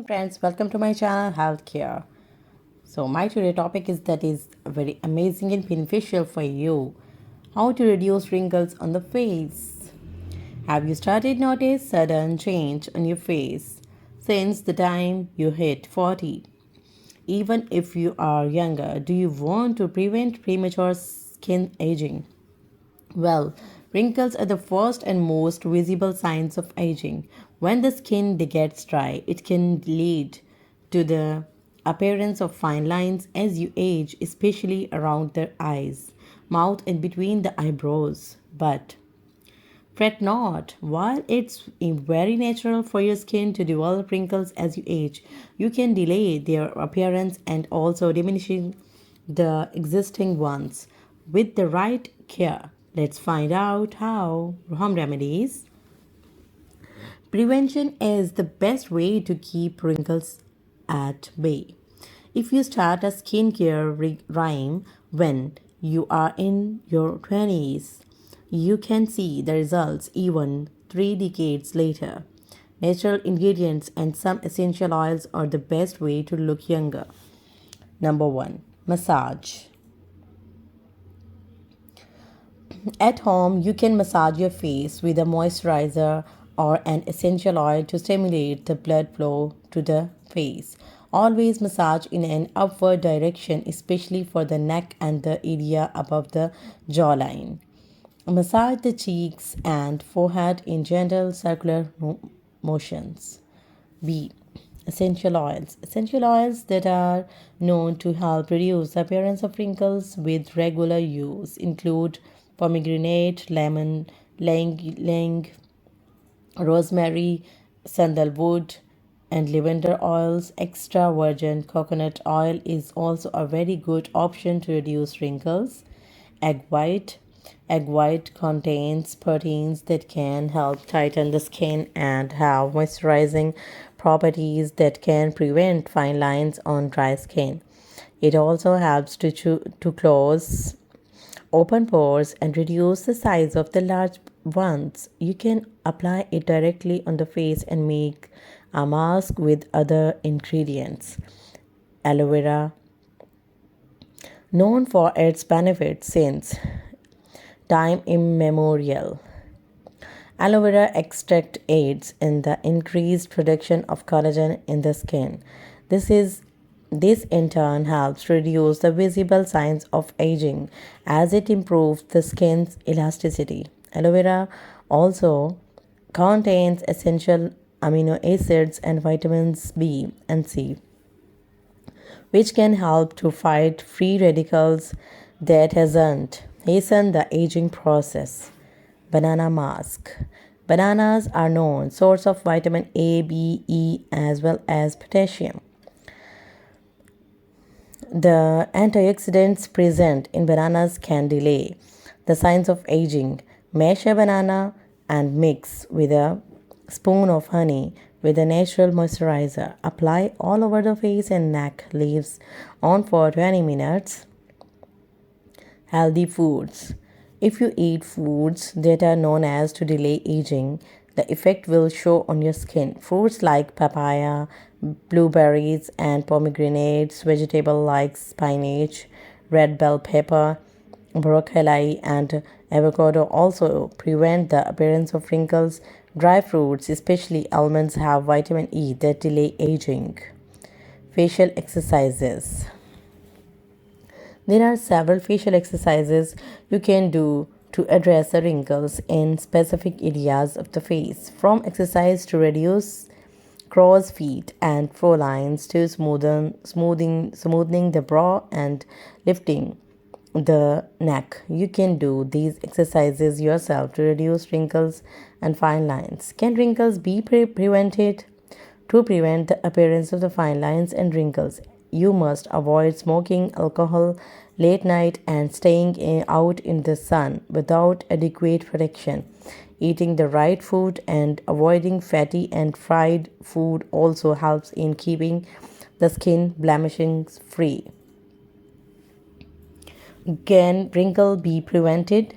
friends, welcome to my channel Healthcare. So my today topic is very amazing and beneficial for you. How to reduce wrinkles on the face. Have you started notice sudden change on your face since the time you hit 40? Even if you are younger, do you want to prevent premature skin aging? Well, wrinkles are the first and most visible signs of aging. When the skin gets dry, it can lead to the appearance of fine lines as you age, especially around the eyes, mouth, and between the eyebrows. But fret not. While it's very natural for your skin to develop wrinkles as you age, you can delay their appearance and also diminishing the existing ones with the right care. Let's find out how. Home remedies. Prevention is the best way to keep wrinkles at bay. If you start a skincare regime when you are in your 20s, you can see the results even 3 decades later. Natural ingredients and some essential oils are the best way to look younger. Number 1. Massage. At home, you can massage your face with a moisturizer or an essential oil to stimulate the blood flow to the face. Always massage in an upward direction, especially for the neck and the area above the jawline. Massage the cheeks and forehead in gentle circular motions. B. Essential oils. Essential oils that are known to help reduce the appearance of wrinkles with regular use include pomegranate, lemon, lang, rosemary, sandalwood, and lavender oils. Extra virgin coconut oil is also a very good option to reduce wrinkles. Egg white. Egg white contains proteins that can help tighten the skin and have moisturizing properties that can prevent fine lines on dry skin. It also helps to close open pores and reduce the size of the large ones. You can apply it directly on the face and make a mask with other ingredients. Aloe vera, known for its benefits since time immemorial. Aloe vera extract aids in the increased production of collagen in the skin. This is this in turn helps reduce the visible signs of aging as it improves the skin's elasticity. Aloe vera also contains essential amino acids and vitamins B and C, which can help to fight free radicals that hasten the aging process. Banana mask. Bananas are known source of vitamin A, B, E as well as potassium. The antioxidants present in bananas can delay the signs of aging. Mash a banana and mix with a spoon of honey with a natural moisturizer. Apply all over the face and neck. Leaves on for 20 minutes. Healthy foods. If you eat foods that are known as to delay aging, the effect will show on your skin. Fruits like papaya, blueberries, and pomegranates, vegetables like spinach, red bell pepper, broccoli, and avocado also prevent the appearance of wrinkles. Dry fruits, especially almonds, have vitamin E that delay aging. Facial exercises. There are several facial exercises you can do to address the wrinkles in specific areas of the face, from exercise to reduce crow's feet and frown lines to smoothing the brow and lifting the neck. You can do these exercises yourself to reduce wrinkles and fine lines. Can wrinkles be prevented? To prevent the appearance of the fine lines and wrinkles, you must avoid smoking alcohol late night and staying out in the sun without adequate protection. Eating the right food and avoiding fatty and fried food also helps in keeping the skin blemishes free. Can wrinkle be prevented?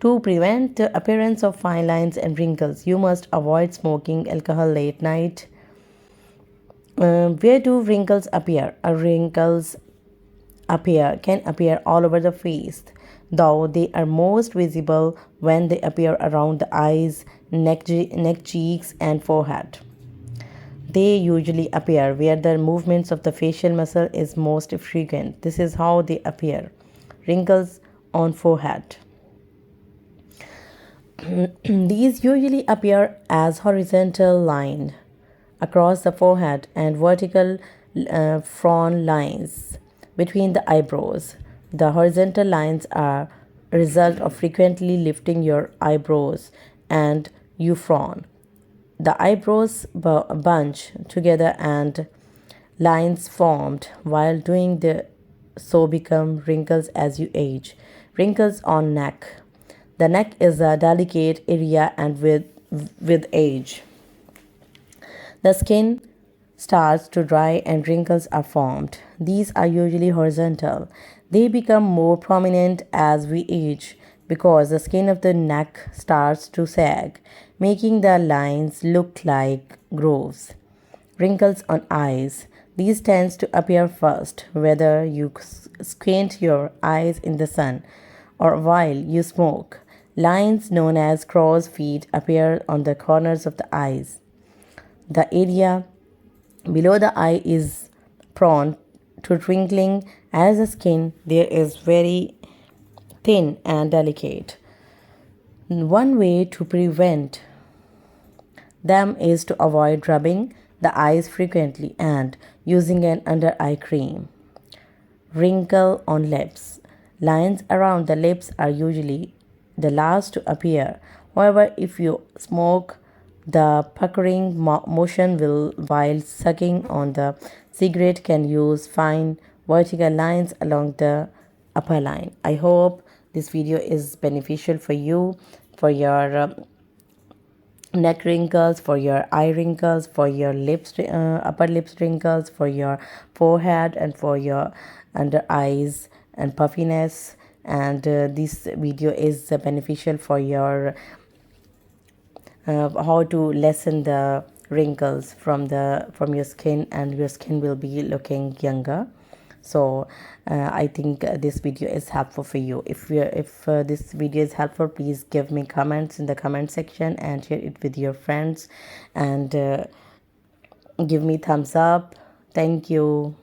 To prevent the appearance of fine lines and wrinkles, you must avoid smoking alcohol late night Where do wrinkles appear? Wrinkles can appear all over the face, though they are most visible when they appear around the eyes, neck, cheeks, and forehead. They usually appear where the movements of the facial muscle is most frequent. This is how they appear. Wrinkles on forehead. These usually appear as horizontal line across the forehead and vertical frown lines between the eyebrows. The horizontal lines are a result of frequently lifting your eyebrows and you frown. The eyebrows bunch together and lines formed while doing so become wrinkles as you age. Wrinkles on neck. The neck is a delicate area and with age the skin starts to dry and wrinkles are formed. These are usually horizontal. They become more prominent as we age because the skin of the neck starts to sag, making the lines look like grooves. Wrinkles on eyes. These tend to appear first, whether you squint your eyes in the sun or while you smoke. Lines known as crow's feet appear on the corners of the eyes. The area below the eye is prone to wrinkling as the skin there is very thin and delicate. One way to prevent them is to avoid rubbing the eyes frequently and using an under eye cream. Wrinkle on lips. Lines around the lips are usually the last to appear. However, if you smoke, the puckering motion will while sucking on the cigarette can use fine vertical lines along the upper line. I hope this video is beneficial for you, for your neck wrinkles, for your eye wrinkles, for your lips, upper lips wrinkles, for your forehead, and for your under eyes and puffiness. And this video is beneficial for your how to lessen the wrinkles from your skin, and your skin will be looking younger. So I think this video is helpful for you. If this video is helpful, please give me comments in the comment section and share it with your friends, and give me thumbs up. Thank you.